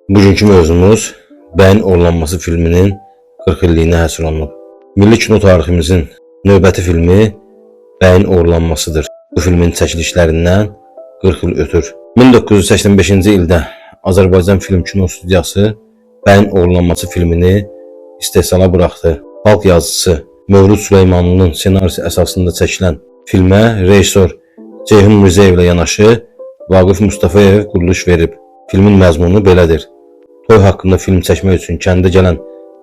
Bugünkü mövzumuz Bəyin Oğurlanması filminin 40 illiyinə həsr olunub. Milli kino tariximizin növbəti filmi Bəyin Oğurlanmasıdır. Bu filmin çəkilişlərindən 40 il ötür. 1985-ci ildə Azərbaycan Film Kino Studiyası Bəyin Oğurlanması filmini istehsala buraxdı. Xalq yazıcısı Mövlud Süleymanlının senarisi əsasında çəkilən filmə rejissor Ceyhun Mirzəyevlə yanaşı Vaqif Mustafayev quruluş verib. Filmin məzmunu belədir. Toy haqqında film çəkmək üçün kəndə gələn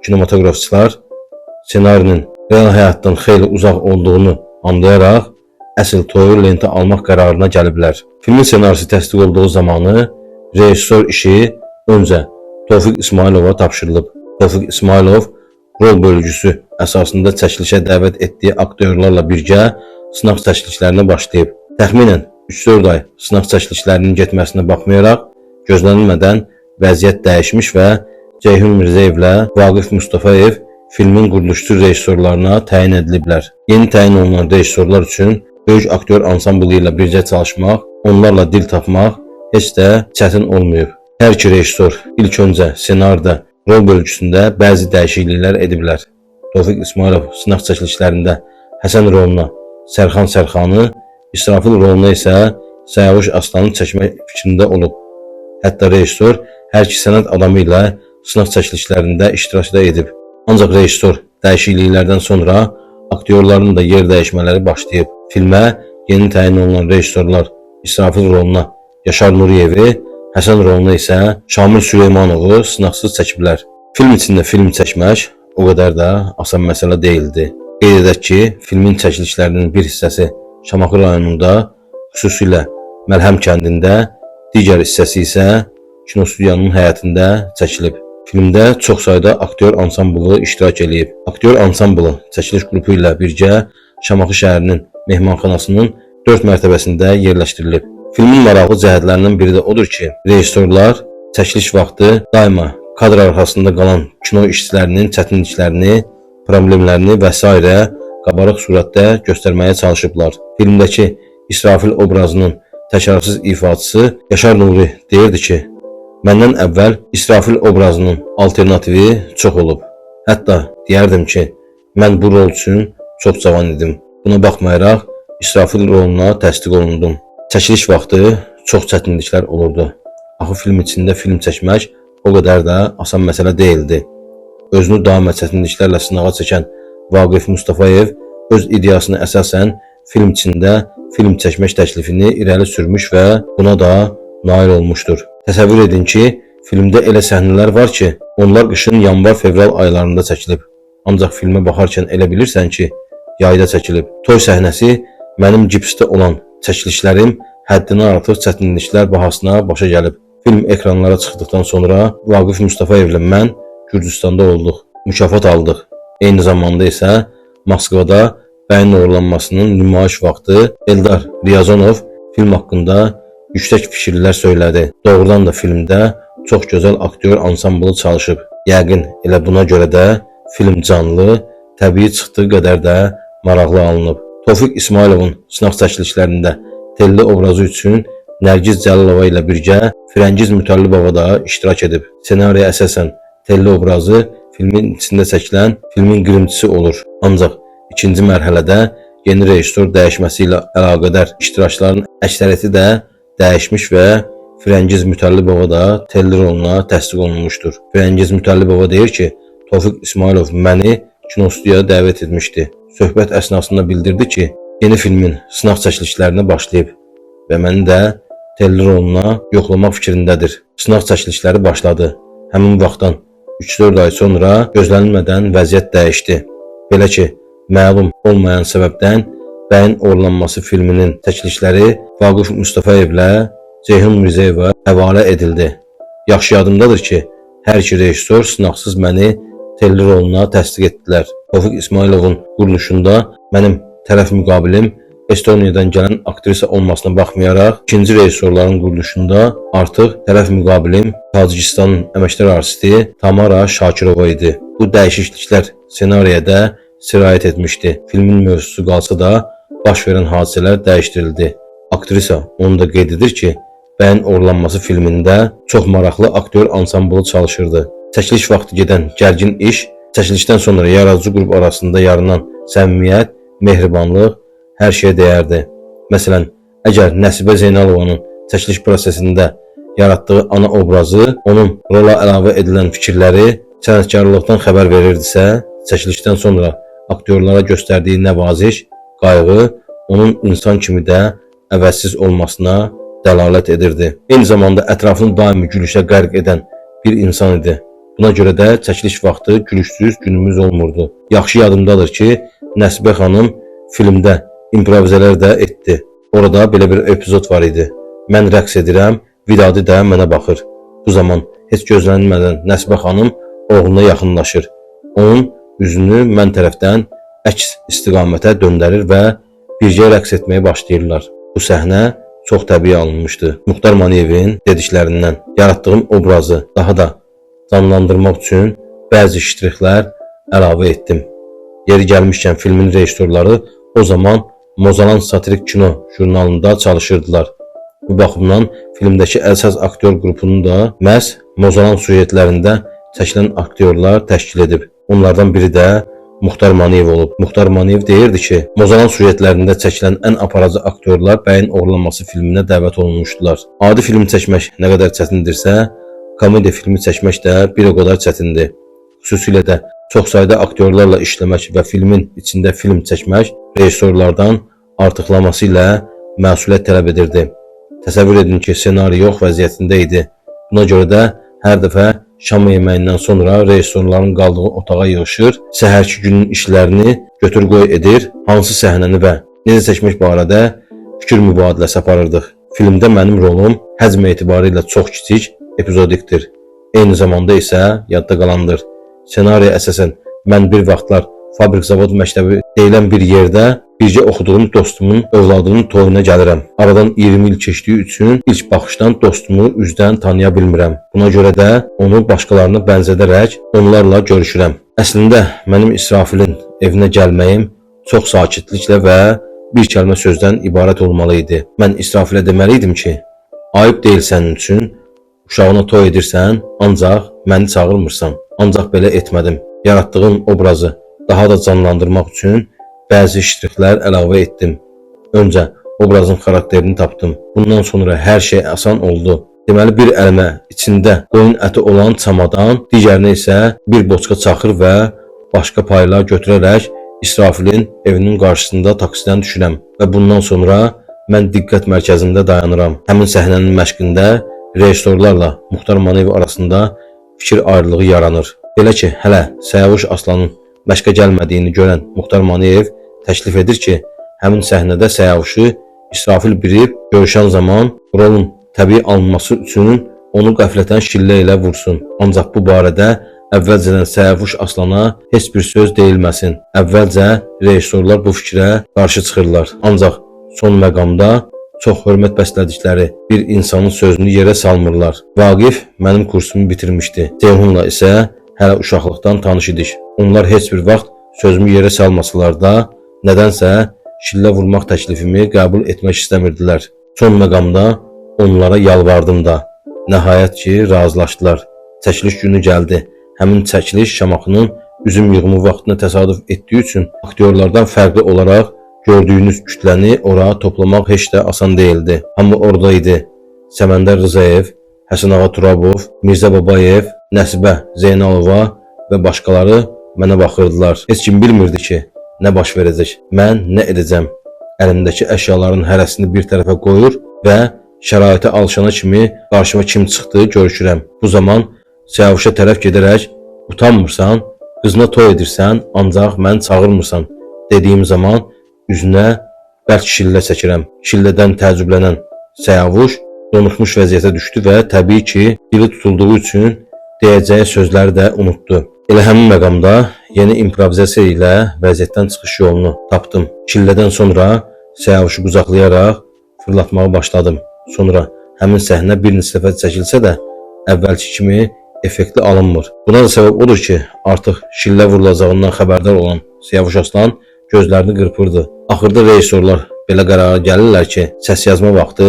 kinematografçılar senarinin real həyatdan xeyli uzaq olduğunu anlayaraq əsl toyu lentə almaq qərarına gəliblər. Filmin senarisi təsdiq olduğu zamanı rejissor işi öncə Tofiq İsmailova tapşırılıb. Tofiq İsmailov rol bölgüsü əsasında çəkilişə dəvət etdiyi aktyorlarla birgə sınaq çəkilişlərinə başlayıb. Təxminən 3-4 ay sınaq çəkilişlərinin getməsinə baxmayaraq gözlənilmədən vəziyyət dəyişmiş və Ceyhun Mirzəyevlə Vaqif Mustafayev filmin quruluşçu rejissorlarına təyin ediliblər. Yeni təyin olunan rejissorlar üçün böyük aktyor ansamblı ilə birgə çalışmaq, onlarla dil tapmaq heç də çətin olmayıb. Hər iki rejissor ilk öncə ssenardə, rol bölgüsündə bəzi dəyişikliklər ediblər. Tofiq İsmailov sınaq çəkilişlərində Həsən roluna Sərxan Sərxanı, İsrafil roluna isə Səyavuş Aslanı çəkmək fikrində olub. Hətta rejissor hər iki sənət adamı ilə sınaq çəkilişlərində iştirak da edib. Ancaq rejissor dəyişikliklərdən sonra aktyorların da yer dəyişmələri başlayıb. Filmə yeni təyin olunan rejissorlar İsrafil roluna Yaşar Nuriyevi, Həsən roluna isə Şamil Süleymanovu sınaqsız çəkiblər. Film içində film çəkmək o qədər də asan məsələ deyildi. Qeyd edək ki, filmin çəkilişlərinin bir hissəsi Şamaxı rayonunda, xüsusilə Məlhəm kəndində, digər hissəsi isə kinostudiyanın həyətində çəkilib. Filmdə çox sayda aktyor ansamblı iştirak edib. Aktyor ansamblı çəkiliş qrupu ilə birgə Şamaxı şəhərinin mehmanxanasının 4 mərtəbəsində yerləşdirilib. Filmin maraqlı cəhətlərindən biri də odur ki, rejissorlar çəkiliş vaxtı daima kadr arxasında qalan kino işçilərinin çətinliklərini, problemlərini və s. qabarıq surətdə göstərməyə çalışıblar. Filmdəki İsrafil obrazının təkrarsız ifaçısı Yaşar Nuri deyirdi ki, məndən əvvəl İsrafil obrazının alternativi çox olub. Hətta deyərdim ki, mən bu rol üçün çox cavan idim. Buna baxmayaraq İsrafil roluna təsdiq olundum. Çəkiliş vaxtı çox çətinliklər olurdu. Axı film içində film çəkmək o qədər də asan məsələ deyildi. Özünü daima çətinliklərlə sınağa çəkən Vaqif Mustafayev öz ideyasına əsasən film içində film çəkmək təklifini irəli sürmüş və buna da nail olmuşdur. Təsəvvür edin ki, filmdə elə səhnələr var ki, onlar qışın yanvar-fevral aylarında çəkilib. Ancaq filmə baxarkən elə bilirsən ki, yayda çəkilib. Toy səhnəsi mənim gipsdə olan çəkilişlərim həddindən artıq çətinliklər bahasına başa gəlib. Film ekranlara çıxdıqdan sonra Vaqif Mustafayevlə mən Gürcüstanda olduq, mükafat aldıq. Eyni zamanda isə Moskvada Bəyin Oğurlanmasının nümayiş vaxtı Eldar Riyazanov film haqqında yüksək fikirlər söylədi. Doğrudan da filmdə çox gözəl aktyor ansamblı çalışıb. Yəqin elə buna görə də film canlı, təbii çıxdığı qədər də maraqlı alınıb. Tofiq İsmailovun sınaq çəkilişlərində Telli obrazı üçün Nərgiz Cəlilova ilə birgə Firəngiz Mütəllibova da iştirak edib. Senariyə əsasən Telli obrazı filmin içində çəkilən filmin qırımçısı olur. Ancaq İkinci mərhələdə yeni rejissor dəyişməsi ilə əlaqədar iştirakçıların əksəriyyəti də dəyişmiş və Firəngiz Mütəllibova da Telli roluna təsdiq olunmuşdur. Firəngiz Mütəllibova deyir ki, Tofiq İsmailov məni kinostudiyaya dəvət etmişdi. Söhbət əsnasında bildirdi ki, yeni filmin sınaq çəkilişlərinə başlayıb və məni də Telli roluna yoxlamaq fikrindədir. Sınaq çəkilişləri başladı. Həmin vaxtdan 3-4 ay sonra gözlənilmədən vəziyyət dəyişdi. Belə ki, məlum olmayan səbəbdən Bəyin Oğurlanması filminin çəkilişləri Vaqif Mustafayevlə Ceyhun Mirzəyevə həvalə edildi. Yaxşı yadımdadır ki, hər iki rejissor sınaqsız məni Telli roluna təsdiq etdilər. Tofiq İsmailovun quruluşunda mənim tərəf müqabilim Estoniyadan gələn aktrisa olmasına baxmayaraq, ikinci rejissorların quruluşunda artıq tərəf müqabilim Tacikistanın əməkdar artisti Tamara Şakirova idi. Bu dəyişikliklər senariyədə sirayət etmişdi. Filmin mövzusu qalsa da baş verən hadisələr dəyişdirildi. Aktrisa onu da qeyd edir ki, Bəyin Oğurlanması filmində çox maraqlı aktyor ansamblı çalışırdı. Çəkiliş vaxtı gedən gərgin iş, çəkilişdən sonra yaradıcı qrup arasında yaranan səmimiyyət, mehribanlıq hər şeyə dəyərdi. Məsələn, əgər Nəsibə Zeynalovanın çəkiliş prosesində yaratdığı ana obrazı, onun rola əlavə edilən fikirləri sənətkarlıqdan xəbər verirdisə, çəkilişdən sonra aktyorlara göstərdiyi nəvaziş, qayğı onun insan kimi də əvəzsiz olmasına dəlalət edirdi. Eyni zamanda ətrafını daimi gülüşə qərq edən bir insan idi. Buna görə də çəkiliş vaxtı gülüşsüz günümüz olmurdu. Yaxşı yadımdadır ki, Nəsibə xanım filmdə improvizələr də etdi. Orada belə bir epizod var idi. Mən rəqs edirəm, Vidadi də mənə baxır. Bu zaman heç gözlənilmədən Nəsibə xanım oğluna yaxınlaşır. Onun üzünü mən tərəfdən əks istiqamətə döndərir və bircə rəqs etməyə başlayırlar. Bu səhnə çox təbii alınmışdı. Muxtar Maniyevin dediklərindən yaratdığım obrazı daha da canlandırmaq üçün bəzi ştrixlər əlavə etdim. Yeri gəlmişkən filmin rejissorları o zaman Mozalan Satirik Kino jurnalında çalışırdılar. Bu baxımdan filmdəki əsas aktyor qrupunu da məhz Mozalan sujetlərində çəkilən aktyorlar təşkil edib. Onlardan biri də Muxtar Maniyev olub. Muxtar Maniyev deyirdi ki, Mozalan sujetlərində çəkilən ən aparıcı aktyorlar Bəyin Oğurlanması filminə dəvət olunmuşdular. Adi film çəkmək nə qədər çətindirsə, komediya filmi çəkmək də bir o qədər çətindir. Xüsusilə də çox sayda aktyorlarla işləmək və filmin içində film çəkmək rejissorlardan artıqlaması ilə məsuliyyət tələb edirdi. Təsəvvür edin ki, senari yox vəziyyətində idi. Buna görə də hər dəfə şam yeməyindən sonra rejissorların qaldığı otağa yığışır, səhərki günün işlərini götür-qoy edir, hansı səhnəni və necə çəkmək barədə fikir mübadiləsi aparırdıq. Filmdə mənim rolum həcm etibarı ilə çox kiçik, epizodikdir. Eyni zamanda isə yadda qalandır. Senariyə əsasən mən bir vaxtlar fabrik zavod məktəbi deyilən bir yerdə bircə oxuduğum dostumun övladının toyuna gəlirəm. Aradan 20 il keçdiyi üçün ilk baxışdan dostumu üzdən tanıya bilmirəm. Buna görə də onu başqalarına bənzədərək onlarla görüşürəm. Əslində mənim İsrafilin evinə gəlməyim çox sakitliklə və bir kəlmə sözdən ibarət olmalı idi. Mən İsrafilə deməliydim ki, ayıb deyil sənin üçün, uşağına toy edirsən, ancaq məni çağırmırsan. Ancaq belə etmədim. Yaratdığım obrazı daha da canlandırmaq üçün bəzi ştrixlər əlavə etdim. Öncə obrazın xarakterini tapdım. Bundan sonra hər şey asan oldu. Deməli bir əlimə içində qoyun əti olan çamadan, digərinə isə bir boçka çaxır və başqa paylar götürərək İsrafilin evinin qarşısında taksidən düşürəm və bundan sonra mən diqqət mərkəzində dayanıram. Həmin səhnənin məşqində rejissorlarla Muxtar Maniyev arasında fikir ayrılığı yaranır. Belə ki, hələ Səyavuş Aslanın məşqə gəlmədiyini görən Muxtar Maniyev təklif edir ki, həmin səhnədə Səyavuşu İsrafil bilib görüşən zaman rolun təbii alınması üçün onu qəflətən şillə ilə vursun. Ancaq bu barədə əvvəlcədən Səyavuş Aslana heç bir söz deyilməsin. Əvvəlcə rejissorlar bu fikrə qarşı çıxırlar. Ancaq son məqamda çox hörmət bəslədikləri bir insanın sözünü yerə salmırlar. Vaqif mənim kursumu bitirmişdi. Ceyhunla isə hələ uşaqlıqdan tanış idik. Onlar heç bir vaxt sözümü yerə salmasalar da, nədənsə şillə vurmaq təklifimi qəbul etmək istəmirdilər. Son məqamda onlara yalvardım da. Nəhayət ki, razılaşdılar. Çəkiliş günü gəldi. Həmin çəkiliş Şamaxının üzüm yığımı vaxtına təsadüf etdiyi üçün aktyorlardan fərqli olaraq gördüyünüz kütləni ora toplamaq heç də asan deyildi. Hamı orada idi. Səməndər Rızayev, Həsən Ağa Turabov, Mirzə Babayev, Nəsibə Zeynalova və başqaları mənə baxırdılar. Heç kim bilmirdi ki, nə baş verəcək, mən nə edəcəm. Əlimdəki əşyaların hərəsini bir tərəfə qoyur və şəraitə alışana kimi qarşıma kim çıxdığı görüşürəm. Bu zaman Səyavuşa tərəf gedərək, utanmırsan, qızına toy edirsən, ancaq məni çağırmırsan dediyim zaman üzünə bərk şillə çəkirəm. Şillədən təəccüblənən Səyavuş donuxmuş vəziyyətə düşdü və təbii ki, dili tutulduğu üçün deyəcəyi sözləri də unutdu. Elə həmin məqamda yeni improvizasiya ilə vəziyyətdən çıxış yolunu tapdım. Şillədən sonra Səyavuşu qucaqlayaraq fırlatmağa başladım. Sonra həmin səhnə bir neçə dəfə çəkilsə də əvvəlki kimi effektli alınmır. Buna da səbəb odur ki, artıq şillə vurulacağından xəbərdar olan Səyavuş Aslan gözlərini qırpırdı. Axırda rejissorlar belə qərara gəlirlər ki, səs yazma vaxtı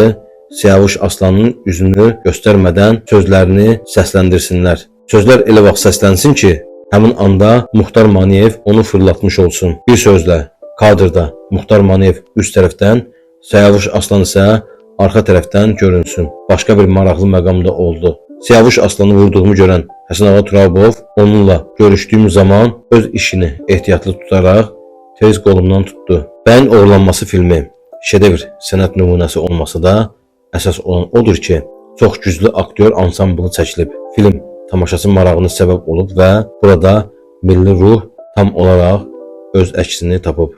Siyavuş Aslanın üzünü göstərmədən sözlərini səsləndirsinlər. Sözlər elə vaxt səslənsin ki, həmin anda Muxtar Maniyev onu fırlatmış olsun. Bir sözlə, kadrda Muxtar Maniyev üst tərəfdən, Siyavuş Aslan isə arxa tərəfdən görünsün. Başqa bir maraqlı məqam da oldu. Siyavuş Aslanı vurduğumu görən Həsən Ağa Turabov onunla görüşdüyüm zaman öz işini ehtiyatlı tutaraq tez qolumdan tutdu. Bəyin Oğurlanması filmi şedevr sənət nümunəsi olması da əsas olan odur ki, çox güclü aktyor ansamblı çəkilib. Film tamaşaçı marağına səbəb olub və burada milli ruh tam olaraq öz əksini tapıb.